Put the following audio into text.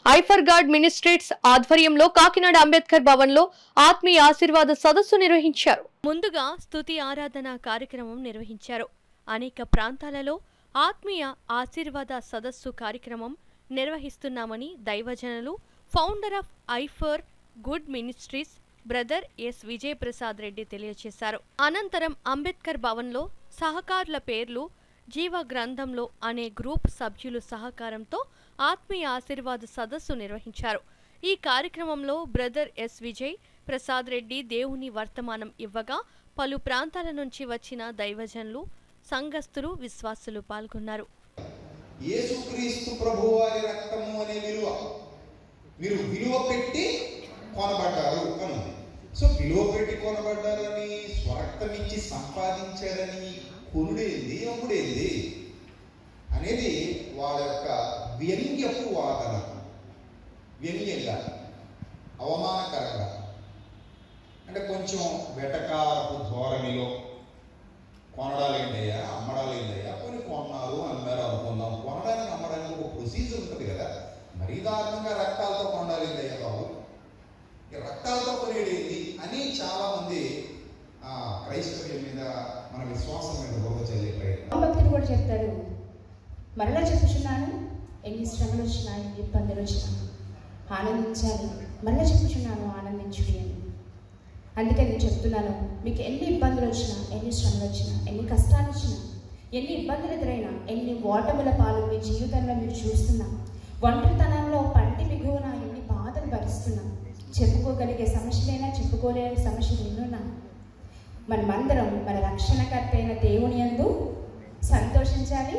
I for God ministries ఆధ్వర్యంలో కాకినాడ అంబేద్కర్ భవన్ లో ఆత్మీయ ఆశీర్వాద సదస్సు నిర్వహించారు. ముందుగా స్తుతి ఆరాధన కార్యక్రమం నిర్వహించారు. అనేక ప్రాంతాలలో ఆత్మీయ ఆశీర్వాద సదస్సు కార్యక్రమం నిర్వహిస్తున్నామని దైవజనులు founder of I for good ministries brother S Vijay Prasad Reddy తెలియజేశారు. అనంతరం అంబేద్కర్ భవన్లో సహకారుల పేర్లు జీవ గ్రంథంలో అనే గ్రూప్ సభ్యులు సహకారంతో ఆత్మీయ ఆశీర్వాద సదస్సు నిర్వహించారు. ఈ కార్యక్రమంలో బ్రదర్ ఎస్ విజయ్ ప్రసాద్ రెడ్డి దేవుని వర్తమానం ఇవ్వగా పలు ప్రాంతాల నుంచి వచ్చిన దైవజనులు, సంఘస్థులు, విశ్వాసులు పాల్గొన్నారు. యేసుక్రీస్తు ప్రభువారి రక్తము అనే విలువ మీరు విలువ పెట్టి కొనబడ్డారు అని. సో విలువ పెట్టి కొనబడ్డారని, స్వరక్తం ఇచ్చి సంపాదించారని కొనుడేంది అమ్ముడేంది అనేది వాళ్ళ యొక్క వ్యంగ్యపు వాదన. వ్యంగ్యంగా, అవమానకరంగా, అంటే కొంచెం వెటకారపు ధోరణిలో కొనడాలేందయ్యా, అమ్మడాలేందయ్యా, కొన్ని కొన్నారు అమ్మారు అనుకుందాం. కొనడానికి అమ్మడానికి ఒక ప్రొసీజర్ ఉంటుంది కదా. మరీ దారుణంగా రక్తాలతో కొనడాలేందయ్యా బాబు, రక్తాలతో కొనేడేంది అని చాలామంది క్రైస్తవ్యం మీద, మన విశ్వాసం మీద బోధ చల్లే ప్రయత్నం. భక్తుడు కూడా చెప్తాడు, మరలా చెప్పుచున్నాను, ఎన్ని శ్రమలు వచ్చినా, ఎన్ని ఇబ్బందులు వచ్చినా ఆనందించాలి, మరలా చెప్పుచున్నాను ఆనందించుడి అని. అందుకే నేను చెప్తున్నాను, మీకు ఎన్ని ఇబ్బందులు వచ్చినా, ఎన్ని శ్రమలు వచ్చినా, ఎన్ని కష్టాలు వచ్చినా, ఎన్ని ఇబ్బందులు ఎదురైనా, ఎన్ని ఓటముల పాలు మీ జీవితంలో మీరు చూస్తున్నా, ఒంటరితనంలో పంటి మిగువున ఎన్ని బాధలు భరిస్తున్నా, చెప్పుకోగలిగే సమస్యలైనా చెప్పుకోలేని సమస్యలు ఎన్నున్నా, మనమందరం మన రక్షణకర్త అయిన దేవుని యందు సంతోషించాలి,